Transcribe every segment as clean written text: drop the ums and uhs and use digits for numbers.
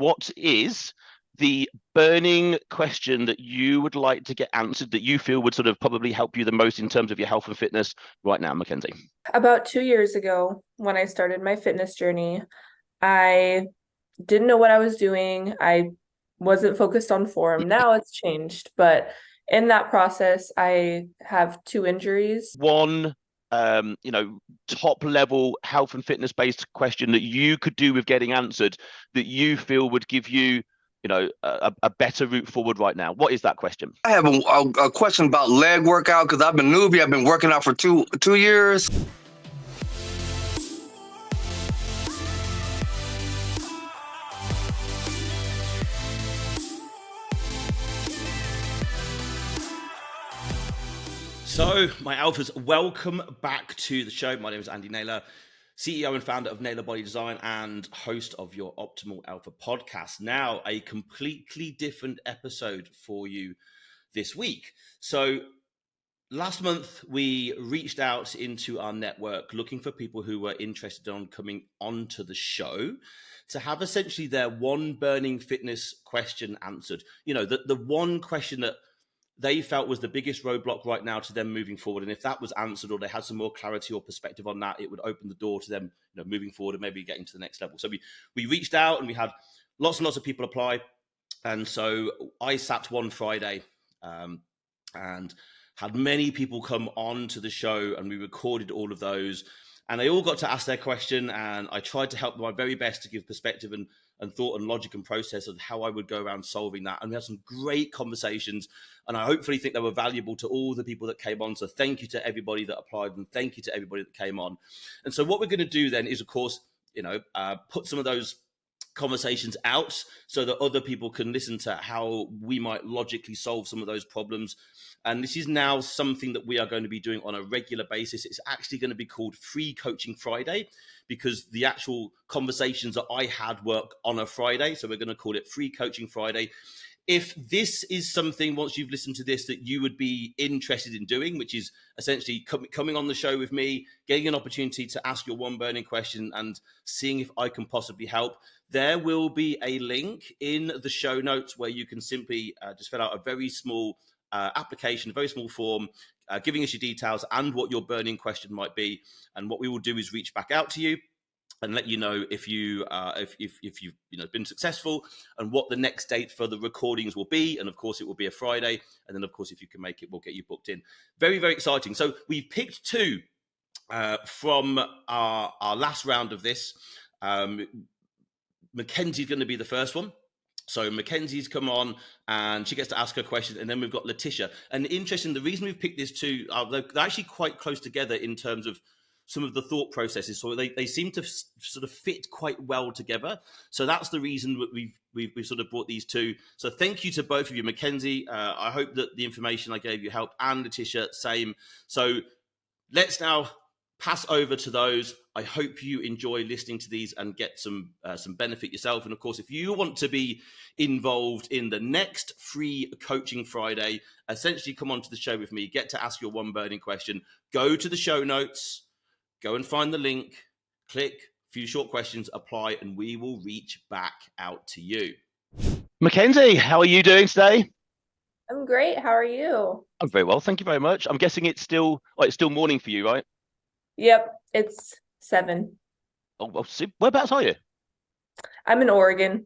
what is the burning question that you would like to get answered that you feel would sort of probably help you the most in terms of your health and fitness right now, Mackenzie? About 2 years ago, when I started my fitness journey, I didn't know what I was doing. I wasn't focused on form. Now it's changed, but in that process, I have 2 injuries. One top level health and fitness based question that you could do with getting answered that you feel would give you a better route forward right now. What is that question? I have a question about leg workout because I've been newbie. I've been working out for two years. So, my alphas, welcome back to the show. My name is Andy Naylor, CEO and founder of Naylor Body Design and host of your Optimal Alpha podcast. Now, a completely different episode for you this week. So, last month, we reached out into our network looking for people who were interested in coming onto the show to have essentially their one burning fitness question answered. You know, the one question that they felt was the biggest roadblock right now to them moving forward. And if that was answered or they had some more clarity or perspective on that, it would open the door to them, moving forward and maybe getting to the next level. So we reached out and we had lots and lots of people apply. And so I sat one Friday and had many people come on to the show, and we recorded all of those. And they all got to ask their question, and I tried to help my very best to give perspective and thought and logic and process of how I would go around solving that. And we had some great conversations, and I hopefully think they were valuable to all the people that came on. So thank you to everybody that applied, and thank you to everybody that came on. And so what we're going to do then is, of course, put some of those conversations out so that other people can listen to how we might logically solve some of those problems. And this is now something that we are going to be doing on a regular basis. It's actually going to be called Free Coaching Friday because the actual conversations that I had were on a Friday. So we're going to call it Free Coaching Friday. If this is something, once you've listened to this, that you would be interested in doing, which is essentially coming on the show with me, getting an opportunity to ask your one burning question and seeing if I can possibly help, there will be a link in the show notes where you can simply just fill out a very small application, a very small form, giving us your details and what your burning question might be. And what we will do is reach back out to you and let you know if you've been successful and what the next date for the recordings will be. And of course, it will be a Friday. And then, of course, if you can make it, we'll get you booked in. Very, very exciting. So we've picked two from our last round of this. Mackenzie's going to be the first one. So Mackenzie's come on and she gets to ask her question. And then we've got Latisha. And interesting, the reason we've picked these two, they're actually quite close together in terms of some of the thought processes. So they seem to sort of fit quite well together. So that's the reason that we've sort of brought these two. So thank you to both of you. Mackenzie, I hope that the information I gave you helped, and Latisha, same. So let's now pass over to those. I hope you enjoy listening to these and get some benefit yourself. And of course, if you want to be involved in the next Free Coaching Friday, essentially come onto the show with me, get to ask your one burning question, go to the show notes, go and find the link, click a few short questions, apply, and we will reach back out to you. Mackenzie, how are you doing today? I'm great. How are you? I'm very well, thank you very much. I'm guessing it's still morning for you, right? Yep, it's 7. Oh, well, whereabouts are you? I'm in Oregon.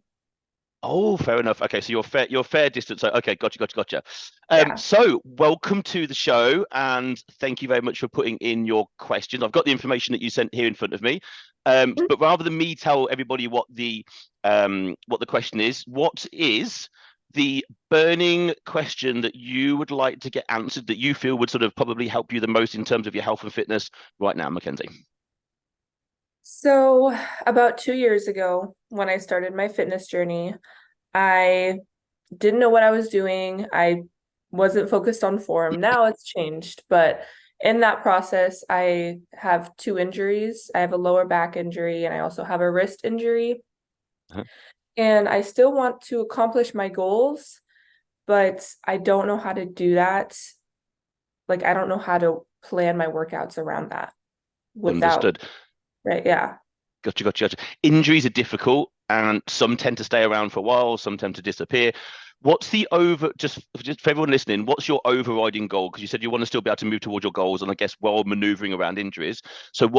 Oh, fair enough. Okay, so you're fair distance. So, okay, gotcha. Yeah. So welcome to the show, and thank you very much for putting in your questions. I've got the information that you sent here in front of me, but rather than me tell everybody what the question is, what is the burning question that you would like to get answered that you feel would sort of probably help you the most in terms of your health and fitness right now, Mackenzie? So about 2 years ago, when I started my fitness journey, I didn't know what I was doing. I wasn't focused on form. Now it's changed, but in that process, I have 2 injuries. I have a lower back injury and I also have a wrist injury. Uh-huh. And I still want to accomplish my goals, but I don't know how to do that. Like, I don't know how to plan my workouts around that without. Understood. Right, yeah. Gotcha. Injuries are difficult. and some tend to stay around for a while, some tend to disappear. What's the just for everyone listening, what's your overriding goal? Because you said you want to still be able to move towards your goals, and I guess while maneuvering around injuries. So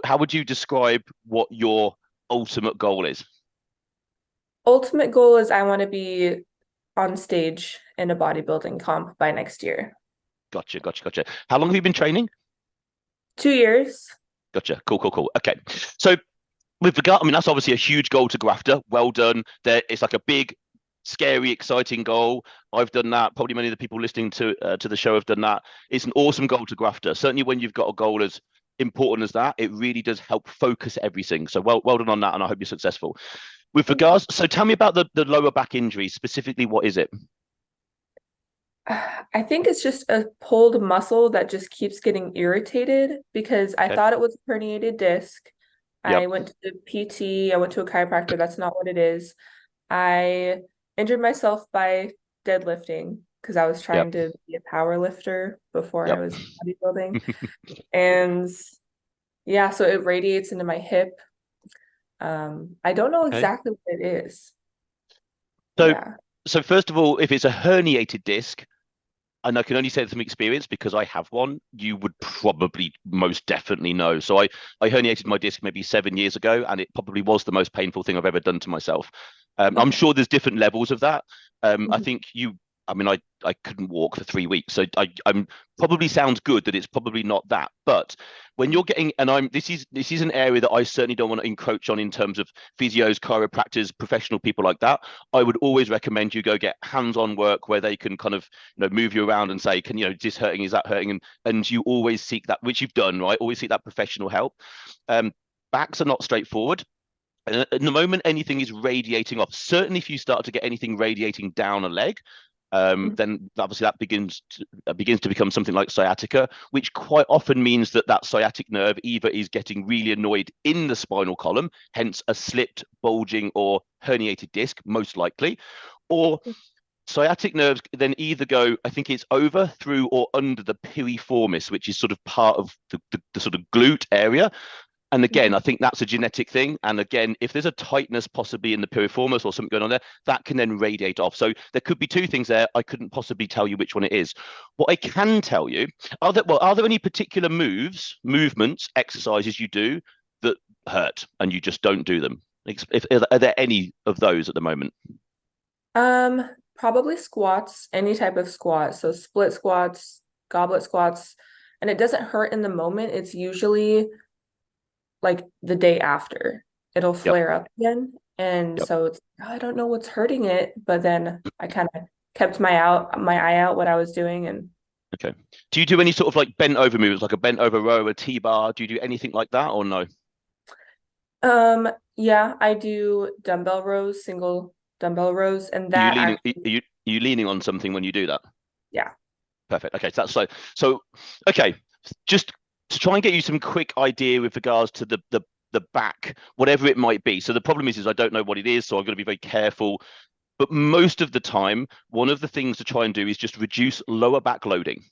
how would you describe what your ultimate goal is? Ultimate goal is I want to be on stage in a bodybuilding comp by next year. Gotcha. How long have you been training? 2 years. Gotcha. Cool. Okay. So with regard, I mean, that's obviously a huge goal to go after. Well done. It's like a big, scary, exciting goal. I've done that. Probably many of the people listening to the show have done that. It's an awesome goal to go after. Certainly when you've got a goal as important as that, it really does help focus everything. So well done on that, and I hope you're successful. With regards, so tell me about the lower back injury specifically. What is it? I think it's just a pulled muscle that just keeps getting irritated because I thought it was a herniated disc. Yep. I went to the PT, I went to a chiropractor. That's not what it is. I injured myself by deadlifting because I was trying to be a power lifter before I was bodybuilding. And yeah, so it radiates into my hip. I don't know exactly what it is. So first of all, if it's a herniated disc, and I can only say this from experience because I have one, you would probably most definitely know. So I herniated my disc maybe 7 years ago, and it probably was the most painful thing I've ever done to myself. I'm sure there's different levels of that. I think I couldn't walk for 3 weeks. So I'm probably sounds good that it's probably not that. But when you're getting, and this is an area that I certainly don't want to encroach on in terms of physios, chiropractors, professional people like that. I would always recommend you go get hands-on work where they can kind of move you around and say, is this hurting? Is that hurting? And you always seek that, which you've done, right? Always seek that professional help. Backs are not straightforward. And at the moment anything is radiating off, certainly if you start to get anything radiating down a leg, then obviously that begins to become something like sciatica, which quite often means that sciatic nerve either is getting really annoyed in the spinal column, hence a slipped, bulging, or herniated disc, most likely, or sciatic nerves then either go, I think it's over, through, or under the piriformis, which is sort of part of the sort of glute area. And again, I think that's a genetic thing. And again, if there's a tightness possibly in the piriformis or something going on there, that can then radiate off. So there could be two things there. I couldn't possibly tell you which one it is. What I can tell you, are there any particular movements, exercises you do that hurt and you just don't do them? Are there any of those at the moment? Probably squats, any type of squat. So split squats, goblet squats, and it doesn't hurt in the moment. It's usually like the day after it'll flare up again. And so I don't know what's hurting it, but then I kind of kept my eye out what I was doing. And do you do any sort of like bent over movements, like a bent over row, a T-bar? Do you do anything like that or no? Yeah, I do dumbbell rows, single dumbbell rows, and that are you leaning on something when you do that? Yeah. Perfect. Okay, so that's so okay, just to try and get you some quick idea with regards to the back, whatever it might be. So the problem is I don't know what it is, so I've got to be very careful. But most of the time, one of the things to try and do is just reduce lower back loading.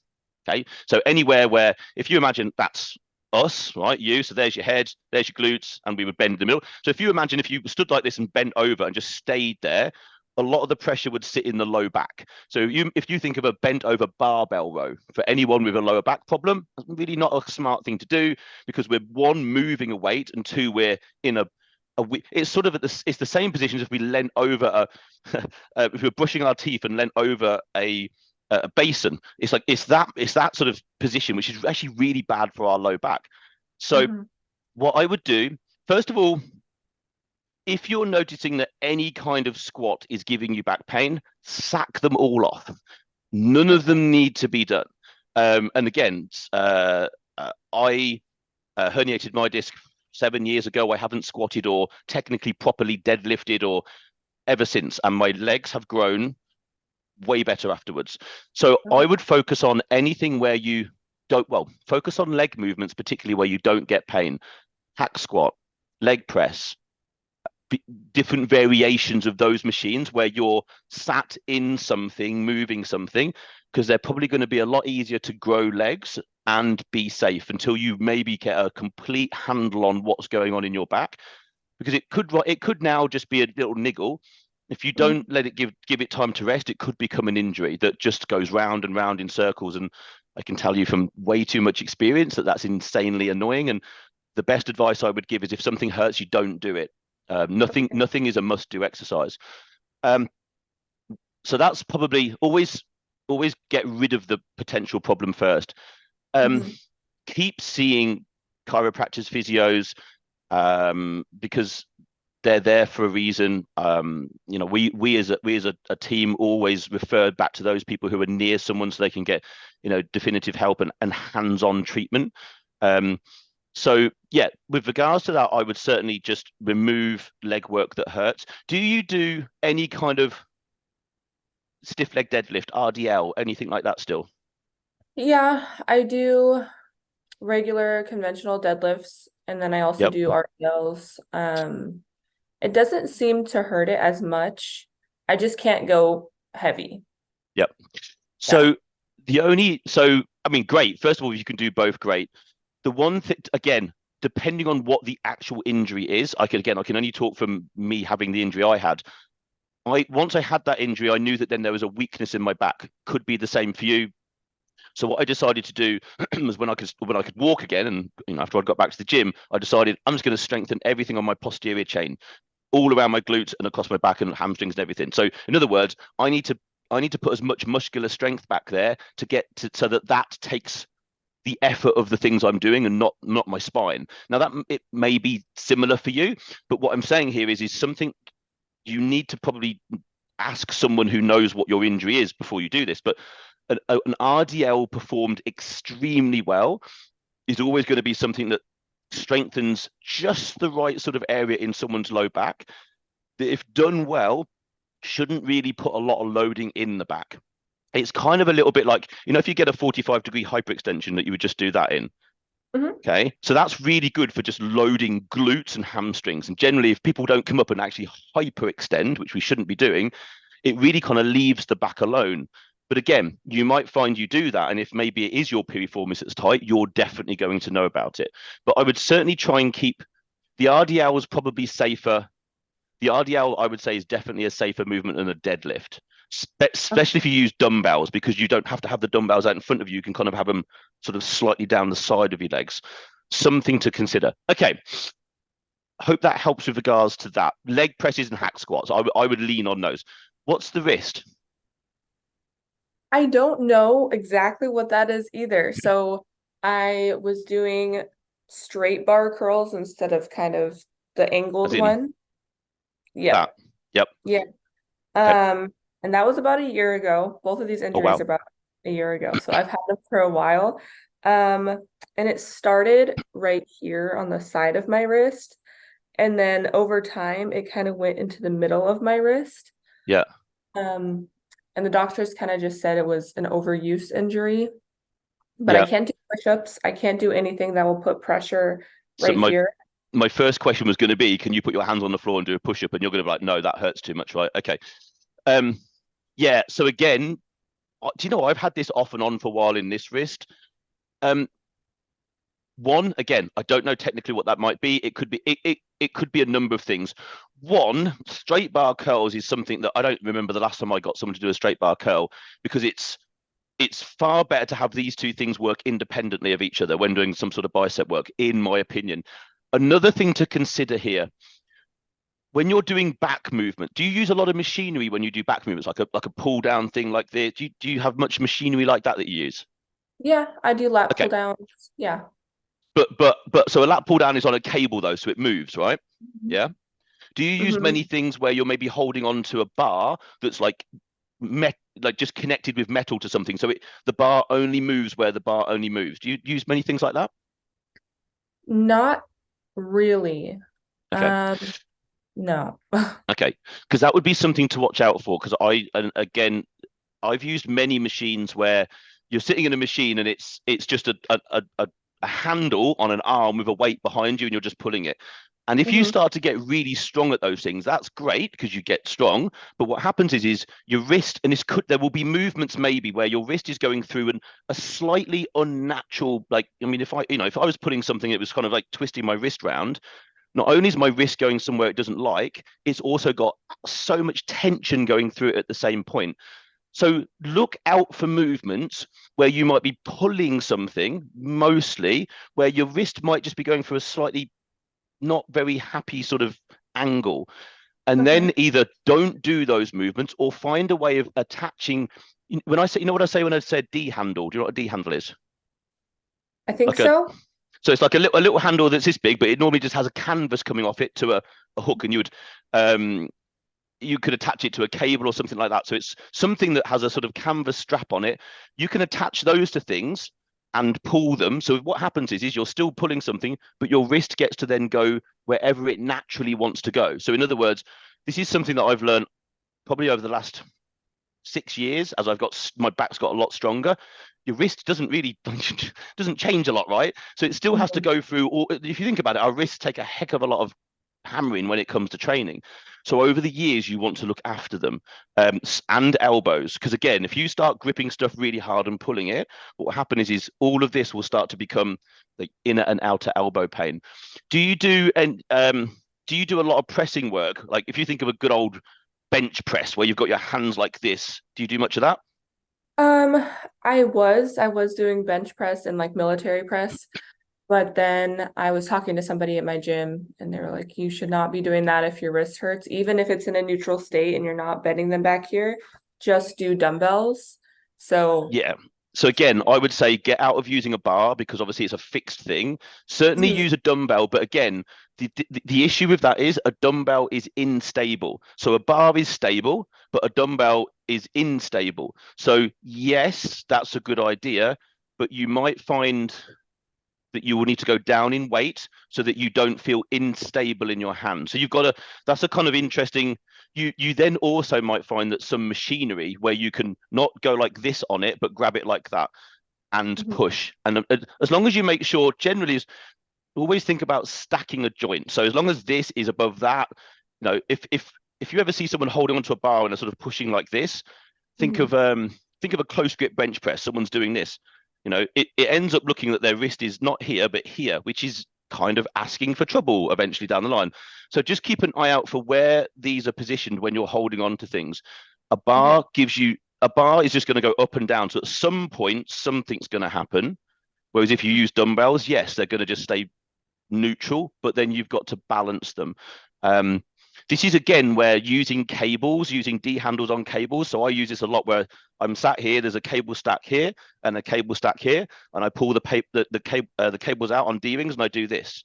Okay, so anywhere where, if you imagine that's us, right? So there's your head, there's your glutes, and we would bend in the middle. So if you imagine if you stood like this and bent over and just stayed there, a lot of the pressure would sit in the low back. So if you think of a bent over barbell row, for anyone with a lower back problem, it's really not a smart thing to do, because we're one, moving a weight, and two, we're in it's sort of it's the same position as if we leant over if we're brushing our teeth and leant over a basin. It's that sort of position, which is actually really bad for our low back. So what I would do, first of all, if you're noticing that any kind of squat is giving you back pain, sack them all off. None of them need to be done. And again, I herniated my disc 7 years ago. I haven't squatted or technically properly deadlifted or ever since, and my legs have grown way better afterwards. So I would focus on anything where you don't, focus on leg movements, particularly where you don't get pain. Hack squat, leg press, different variations of those machines where you're sat in something, moving something, because they're probably going to be a lot easier to grow legs and be safe until you maybe get a complete handle on what's going on in your back. because it could now just be a little niggle. If you don't let it give it time to rest, it could become an injury that just goes round and round in circles. And I can tell you from way too much experience that that's insanely annoying. And the best advice I would give is if something hurts, you don't do it. Nothing is a must-do exercise. So that's probably always get rid of the potential problem first. Keep seeing chiropractors, physios, because they're there for a reason. We as a team always refer back to those people who are near someone so they can get, definitive help and hands-on treatment. So yeah, with regards to that, I would certainly just remove leg work that hurts. Do you do any kind of stiff leg deadlift, RDL, anything like that still? Yeah, I do regular conventional deadlifts, and then I also do RDLs. It doesn't seem to hurt it as much. I just can't go heavy. Yep. So I mean, great. First of all, if you can do both, great. The one thing, again, depending on what the actual injury is, I can only talk from me having the injury I had. Once I had that injury, I knew that then there was a weakness in my back. Could be the same for you. So what I decided to do was when I could walk again, and after I got back to the gym, I decided I'm just going to strengthen everything on my posterior chain, all around my glutes and across my back and hamstrings and everything. So in other words, I need to put as much muscular strength back there to get to so that takes the effort of the things I'm doing and not my spine. Now that it may be similar for you, but what I'm saying here is something you need to probably ask someone who knows what your injury is before you do this. But an RDL performed extremely well is always going to be something that strengthens just the right sort of area in someone's low back that, if done well, shouldn't really put a lot of loading in the back. It's kind of a little bit like, if you get a 45-degree hyperextension, that you would just do that in. Okay, so that's really good for just loading glutes and hamstrings. And generally, if people don't come up and actually hyperextend, which we shouldn't be doing, it really kind of leaves the back alone. But again, you might find you do that, and if maybe it is your piriformis that's tight, you're definitely going to know about it. But I would certainly try and keep the RDL was probably safer. The RDL, I would say, is definitely a safer movement than a deadlift, especially if you use dumbbells, because you don't have to have the dumbbells out in front of you. You can kind of have them sort of slightly down the side of your legs. Something to consider. Okay. Hope that helps with regards to that. Leg presses and hack squats. I would lean on those. What's the wrist? I don't know exactly what that is either. So I was doing straight bar curls instead of kind of the angled one. Yeah. Yep. Yeah. Okay. And that was about a year ago. Both of these injuries are about a year ago. So I've had them for a while. And it started right here on the side of my wrist. And then over time, it kind of went into the middle of my wrist. Yeah. And the doctors kind of just said it was an overuse injury. But I can't do push-ups. I can't do anything that will put pressure here. My first question was going to be, can you put your hands on the floor and do a push-up? And you're going to be like, no, that hurts too much, right? Okay. Yeah. So again, do you know, I've had this off and on for a while in this wrist. One, again, I don't know technically what that might be. It could be it could be a number of things. One, straight bar curls is something that I don't remember the last time I got someone to do a straight bar curl, because it's far better to have these two things work independently of each other when doing some sort of bicep work, in my opinion. Another thing to consider here, when you're doing back movement, do you use a lot of machinery when you do back movements, like a pull down thing like this? Do you have much machinery like that you use? Yeah, I do lat pull downs. Yeah. But so a lat pull down is on a cable though, so it moves, right? Yeah. Do you use many things where you're maybe holding on to a bar that's like just connected with metal to something, so the bar only moves where the bar only moves? Do you use many things like that? Not really. Okay. No. Okay, because that would be something to watch out for, because I've used many machines where you're sitting in a machine and it's just a handle on an arm with a weight behind you and you're just pulling it. And if you start to get really strong at those things, that's great because you get strong. But what happens is your wrist, and there will be movements maybe where your wrist is going through a slightly unnatural, like, I mean, if I was putting something that was kind of like twisting my wrist round, not only is my wrist going somewhere it doesn't like, it's also got so much tension going through it at the same point. So look out for movements where you might be pulling something, mostly where your wrist might just be going through a slightly not very happy sort of angle. And then either don't do those movements or find a way of attaching. When I say, you know what I say when I said D handle? Do you know what a D handle is? I think Like so. So it's like a little handle that's this big, but it normally just has a canvas coming off it to a hook, and you could attach it to a cable or something like that. So it's something that has a sort of canvas strap on it. You can attach those to things and pull them. So what happens is you're still pulling something, but your wrist gets to then go wherever it naturally wants to go. So in other words, this is something that I've learned probably over the last 6 years as my back's got a lot stronger. Your wrist doesn't change a lot, right? So it still has to go through, or if you think about it, our wrists take a heck of a lot of hammering when it comes to training. So over the years, you want to look after them, and elbows, because again, if you start gripping stuff really hard and pulling it, what will happen is all of this will start to become the inner and outer elbow pain. Do you do a lot of pressing work? Like if you think of a good old bench press where you've got your hands like this, do you do much of that? I was doing bench press and like military press, but then I was talking to somebody at my gym and they were like, you should not be doing that if your wrist hurts, even if it's in a neutral state and you're not bending them back here, just do dumbbells. So yeah. So again, I would say get out of using a bar because obviously it's a fixed thing. Certainly use a dumbbell, but again, the issue with that is a dumbbell is unstable. So a bar is stable, but a dumbbell is unstable. So yes, that's a good idea, but you might find that you will need to go down in weight so that you don't feel unstable in your hand. So that's a kind of interesting, you then also might find that some machinery where you can not go like this on it, but grab it like that and push. And as long as you make sure, generally always think about stacking a joint. So as long as this is above that, if you ever see someone holding onto a bar and are sort of pushing like this, think of a close grip bench press. Someone's doing this. It ends up looking that their wrist is not here, but here, which is kind of asking for trouble eventually down the line. So just keep an eye out for where these are positioned when you're holding on to things. A bar is just going to go up and down. So at some point, something's going to happen. Whereas if you use dumbbells, yes, they're going to just stay neutral, but then you've got to balance them. This is again where using D handles on cables. So I use this a lot where I'm sat here, there's a cable stack here and a cable stack here, and I pull the cables out on D rings and I do this.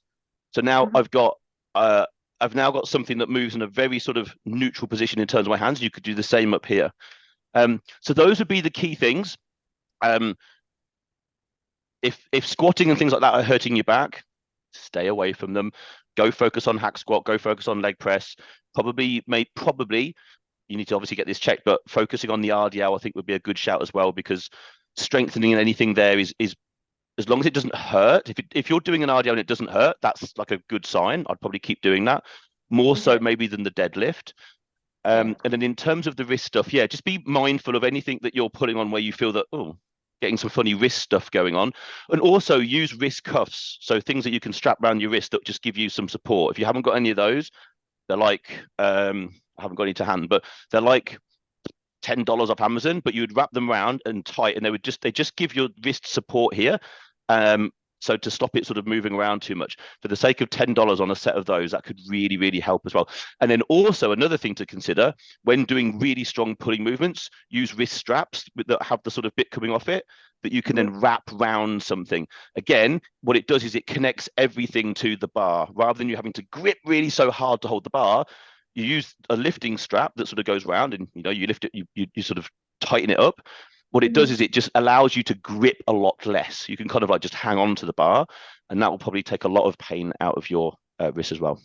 So now I've now got something that moves in a very sort of neutral position in terms of my hands. You could do the same up here. So those would be the key things. If squatting and things like that are hurting your back, stay away from them. Go focus on hack squat, go focus on leg press. Probably you need to obviously get this checked, but focusing on the RDL I think would be a good shout as well, because strengthening anything there is as long as it doesn't hurt. If you're doing an RDL and it doesn't hurt, that's like a good sign. I'd probably keep doing that more so maybe than the deadlift. And then in terms of the wrist stuff, just be mindful of anything that you're putting on where you feel that, getting some funny wrist stuff going on. And also use wrist cuffs. So things that you can strap around your wrist that just give you some support. If you haven't got any of those, they're like, I haven't got any to hand, but they're like $10 off Amazon, but you would wrap them around and tight, and they just give your wrist support here. So to stop it sort of moving around too much, for the sake of $10 on a set of those, that could really, really help as well. And then also another thing to consider when doing really strong pulling movements, use wrist straps that have the sort of bit coming off it that you can then wrap round something. Again, what it does is it connects everything to the bar. Rather than you having to grip really so hard to hold the bar, you use a lifting strap that sort of goes round and you lift it, you sort of tighten it up. What it does is it just allows you to grip a lot less. You can kind of like just hang on to the bar, and that will probably take a lot of pain out of your wrist as well.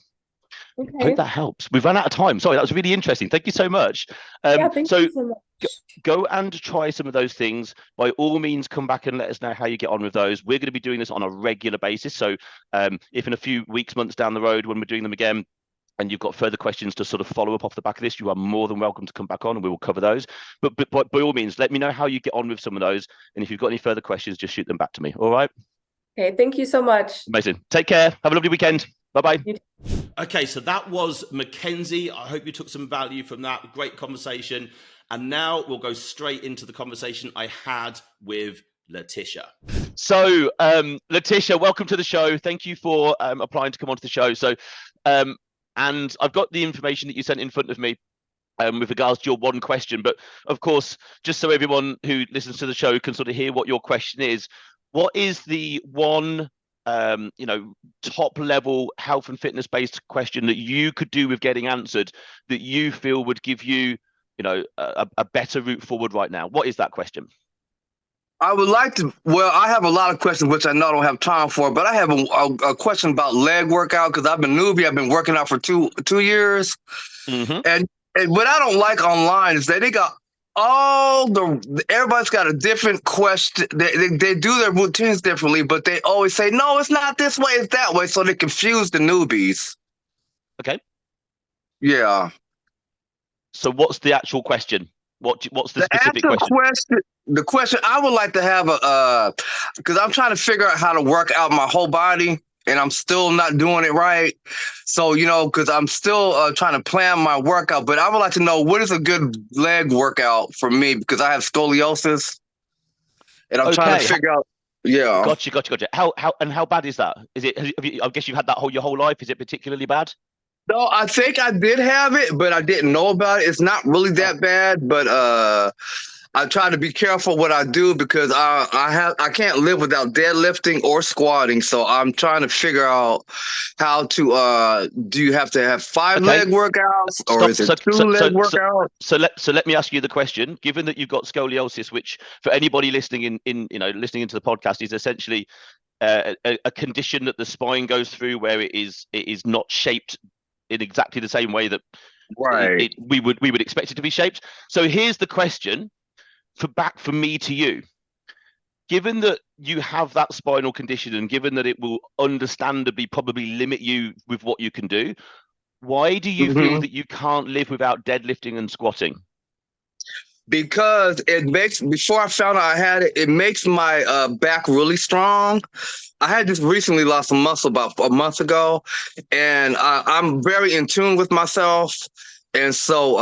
Okay. I hope that helps. We've run out of time. Sorry, that was really interesting. Thank you so much. Thank you so much. Go and try some of those things. By all means, come back and let us know how you get on with those. We're going to be doing this on a regular basis. So if in a few weeks, months down the road, when we're doing them again, and you've got further questions to sort of follow up off the back of this, you are more than welcome to come back on and we will cover those. But by all means, let me know how you get on with some of those. And if you've got any further questions, just shoot them back to me. All right. Okay. Thank you so much. Amazing. Take care. Have a lovely weekend. Bye-bye. Okay, so that was Mackenzie. I hope you took some value from that. Great conversation. And now we'll go straight into the conversation I had with Latisha. So, Latisha, welcome to the show. Thank you for applying to come onto the show. So, and I've got the information that you sent in front of me with regards to your one question. But of course, just so everyone who listens to the show can sort of hear what your question is, what is the one top level health and fitness based question that you could do with getting answered that you feel would give you, a better route forward right now? What is that question? I would like to. Well, I have a lot of questions which I know I don't have time for, but I have a question about leg workout because I've been newbie. I've been working out for two years, and what I don't like online is that they got everybody's got a different question. They do their routines differently, but they always say, no, it's not this way, it's that way. So they confuse the newbies. Okay. Yeah. So what's the actual question? What's the specific question? The question I would like to have because I'm trying to figure out how to work out my whole body. And I'm still not doing it right. So, because I'm still trying to plan my workout, but I would like to know what is a good leg workout for me because I have scoliosis and I'm trying to figure out. Yeah. Gotcha. How bad is that? Is it, I guess you've had that your whole life. Is it particularly bad? No, I think I did have it, but I didn't know about it. It's not really that bad, but I try to be careful what I do because I can't live without deadlifting or squatting. So I'm trying to figure out how to do you have to have 5 leg workouts or is it 2 leg workouts? So let me ask you the question. Given that you've got scoliosis, which for anybody listening listening into the podcast is essentially a condition that the spine goes through where it is not shaped in exactly the same way that we would expect it to be shaped. So here's the question. From me to you, given that you have that spinal condition and given that it will understandably probably limit you with what you can do, why do you feel that you can't live without deadlifting and squatting? Because before I found out I had it, it makes my back really strong. I had just recently lost some muscle about a month ago, and I'm very in tune with myself. And so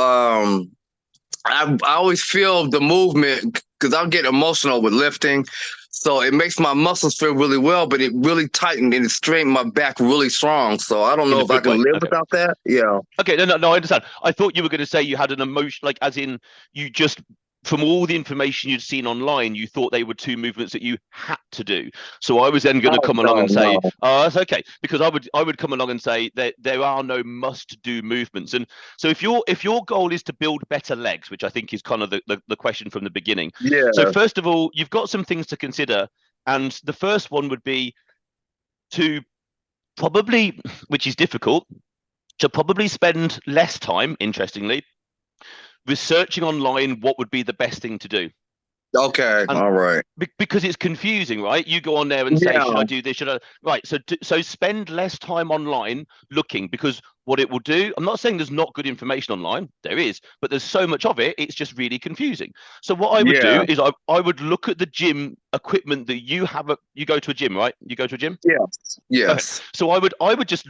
I always feel the movement because I get emotional with lifting. So it makes my muscles feel really well, but it really tightened and it straightened my back really strong. So I don't know if I can live without that. Yeah. Okay. No, I understand. I thought you were going to say you had an emotion, like as in you just, from all the information you'd seen online, you thought they were 2 movements that you had to do. So I was then going to come along and say, oh, that's okay. Because I would come along and say that there are no must-do movements. And so if your goal is to build better legs, which I think is kind of the question from the beginning. Yeah. So first of all, you've got some things to consider. And the first one would be to probably, which is difficult, to probably spend less time, interestingly, researching online what would be the best thing to do. Okay. All right. Because it's confusing, right? You go on there and say, should I do this? Should I? Right. So spend less time online looking, because what it will do, I'm not saying there's not good information online. There is, but there's so much of it. It's just really confusing. So what I would do is I would look at the gym equipment that you have. You go to a gym, right? You go to a gym? Yes. Yes. Okay. So I would just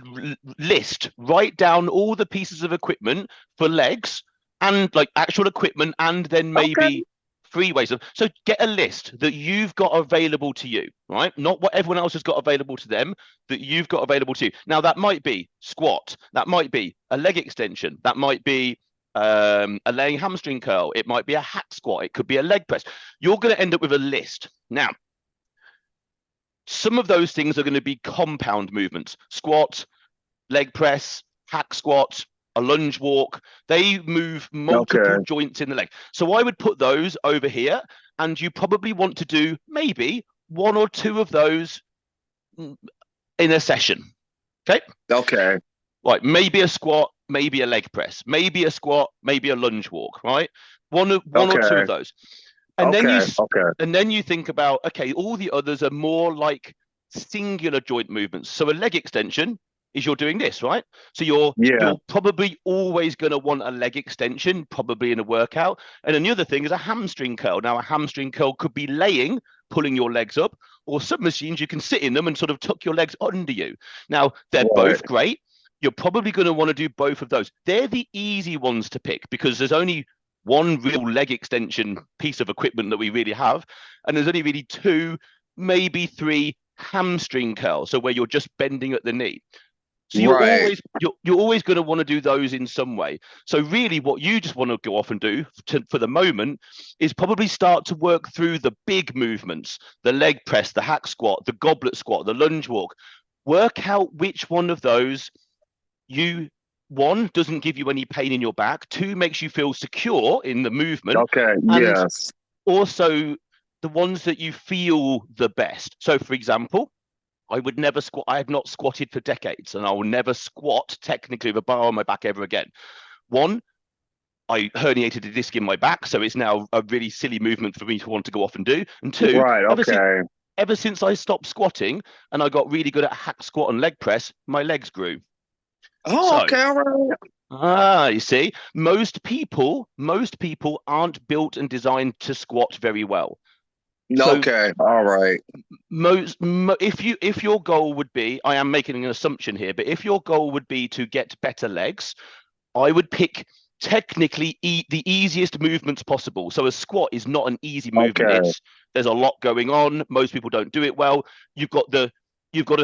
write down all the pieces of equipment for legs and like actual equipment, and then maybe free weights. So get a list that you've got available to you, right? Not what everyone else has got available to them, that you've got available to you. Now that might be squat, that might be a leg extension, that might be a laying hamstring curl, it might be a hack squat, it could be a leg press. You're going to end up with a list. Now, some of those things are going to be compound movements: squat, leg press, hack squat, a lunge walk. They move multiple joints in the leg. So I would put those over here, and you probably want to do maybe 1 or 2 of those in a session. Okay. Right. Maybe a squat, maybe a leg press, maybe a squat, maybe a lunge walk. Right. One or 2 of those. And then you think about, okay, all the others are more like singular joint movements. So a leg extension is you're doing this, right? So you're probably always going to want a leg extension, probably in a workout. And another thing is a hamstring curl. Now, a hamstring curl could be pulling your legs up, or some machines you can sit in them and sort of tuck your legs under you. Now, they're Right. both great. You're probably going to want to do both of those. They're the easy ones to pick because there's only one real leg extension piece of equipment that we really have, and there's only really two, maybe three hamstring curls, so where you're just bending at the knee. So Right. you're always going to want to do those in some way. So really what you just want to go off and do for the moment is probably start to work through the big movements, the leg press, the hack squat, the goblet squat, the lunge walk. Work out which one of those one, doesn't give you any pain in your back, two, makes you feel secure in the movement, Okay. and Yes. also the ones that you feel the best. So for example, I would never squat. I have not squatted for decades, and I will never squat technically with a bar on my back ever again. One, I herniated a disc in my back, so it's now a really silly movement for me to want to go off and do. And two, Right. Okay. ever since I stopped squatting and I got really good at hack squat and leg press, my legs grew. Oh, So, okay. All right. you see, most people aren't built and designed to squat very well. So Okay. All right. if your goal would be, I am making an assumption here, but if your goal would be to get better legs, I would pick technically the easiest movements possible. So a squat is not an easy movement. Okay. There's a lot going on. Most people don't do it well. You've got to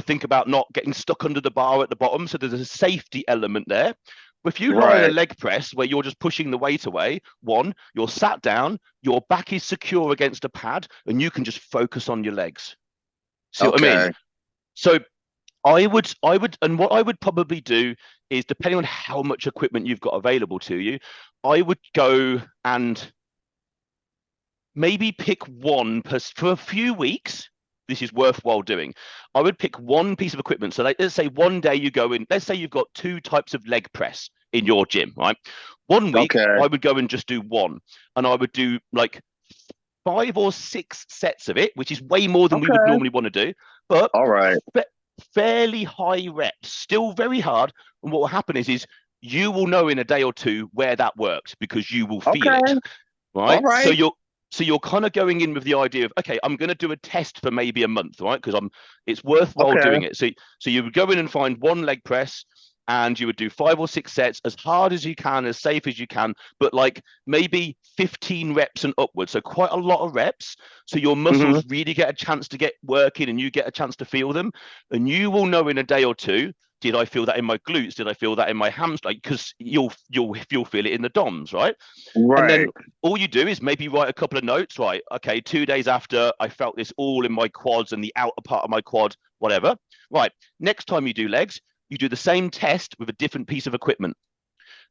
think about not getting stuck under the bar at the bottom. So there's a safety element there. If you lie in a Right. leg press where you're just pushing the weight away, one, you're sat down, your back is secure against a pad, and you can just focus on your legs. See what I mean? Okay. So and what I would probably do is, depending on how much equipment you've got available to you, I would go and maybe pick one for a few weeks. This is worthwhile doing. I would pick one piece of equipment. So let's say one day you go in, let's say you've got two types of leg press in your gym, right? One week, Okay. I would go and just do one, and I would do like 5 or 6 sets of it, which is way more than we would Okay. normally want to do, but All right. fairly high reps, still very hard. And what will happen is you will know in a day or two where that worked because you will feel Okay. it, right? All right. So you're kind of going in with the idea of, okay, I'm going to do a test for maybe a month, right? Because it's worthwhile Okay. doing it. So you would go in and find one leg press, and you would do 5 or 6 sets as hard as you can, as safe as you can, but like maybe 15 reps and upwards. So quite a lot of reps. So your muscles really get a chance to get working, and you get a chance to feel them. And you will know in a day or two, did I feel that in my glutes? Did I feel that in my hamstring? Because you'll feel it in the DOMs, right? Right. And then all you do is maybe write a couple of notes, right? Okay, 2 days after, I felt this all in my quads and the outer part of my quad, whatever. Right, next time you do legs, you do the same test with a different piece of equipment,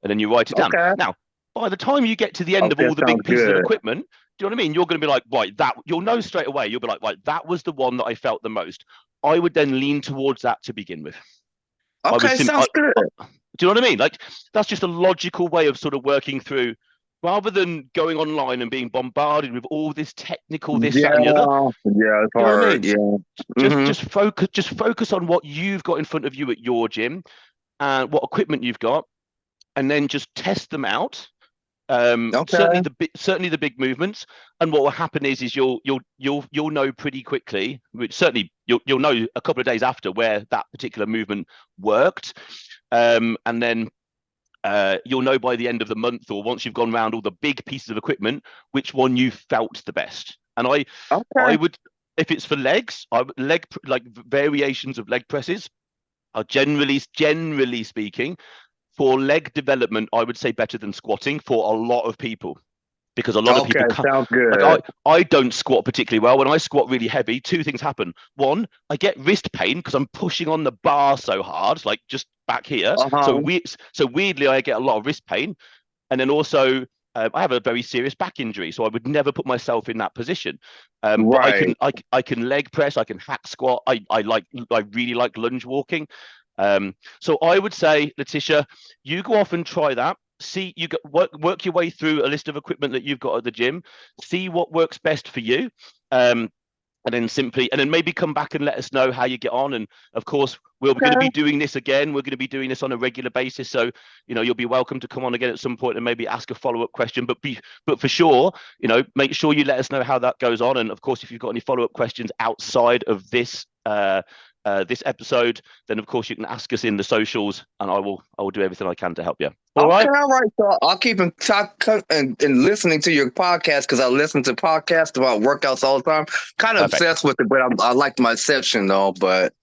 and then you write it down. Okay. Now, by the time you get to the end of all the big pieces of equipment, do you know what I mean? You're going to be like, right, you'll know straight away. You'll be like, right, that was the one that I felt the most. I would then lean towards that to begin with. Okay, sounds good. Do you know what I mean? Like, that's just a logical way of sort of working through, rather than going online and being bombarded with all this technical this, that, and the other. Yeah, it's You know what I hard. mean? Yeah. Just focus on what you've got in front of you at your gym and what equipment you've got, and then just test them out. Okay. Certainly the big movements, and what will happen is you'll know pretty quickly, which certainly you'll know a couple of days after, where that particular movement worked, and then you'll know by the end of the month, or once you've gone around all the big pieces of equipment, which one you felt the best. And I would, if it's for legs, like variations of leg presses are generally speaking, for leg development, I would say better than squatting for a lot of people, because a lot of people can't. Sounds good. Like I don't squat particularly well. When I squat really heavy, 2 things happen. One, I get wrist pain because I'm pushing on the bar so hard, like just back here. So weirdly, I get a lot of wrist pain, and then also I have a very serious back injury, so I would never put myself in that position. But I can leg press, I can hack squat. I really like lunge walking. So I would say, Latisha, you go off and try that. See, work your way through a list of equipment that you've got at the gym. See what works best for you. and then maybe come back and let us know how you get on. And of course, we're going to be doing this again. We're going to be doing this on a regular basis. So, you'll be welcome to come on again at some point and maybe ask a follow-up question. But for sure, make sure you let us know how that goes on. And of course, if you've got any follow-up questions outside of this this episode, then of course you can ask us in the socials, and I will do everything I can to help you. All right. So I'll keep in touch and listening to your podcast, because I listen to podcasts about workouts all the time. Kind of obsessed with it, but I like my section though. But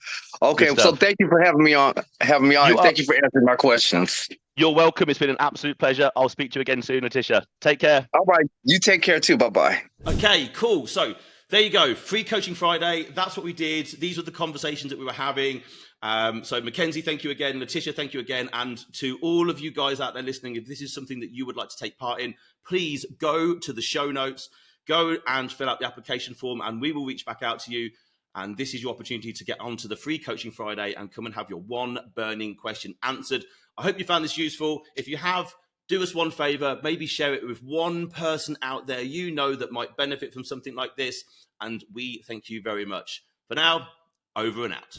okay, so thank you for having me on. And thank you for answering my questions. You're welcome. It's been an absolute pleasure. I'll speak to you again soon, Latisha. Take care. All right. You take care too. Bye-bye. Okay, cool. So there you go. Free Coaching Friday. That's what we did. These were the conversations that we were having. So Mackenzie, thank you again. Latisha, thank you again. And to all of you guys out there listening, if this is something that you would like to take part in, please go to the show notes, go and fill out the application form, and we will reach back out to you. And this is your opportunity to get onto the Free Coaching Friday and come and have your one burning question answered. I hope you found this useful. If you have, do us one favor, maybe share it with one person out there that might benefit from something like this. And we thank you very much. For now, over and out.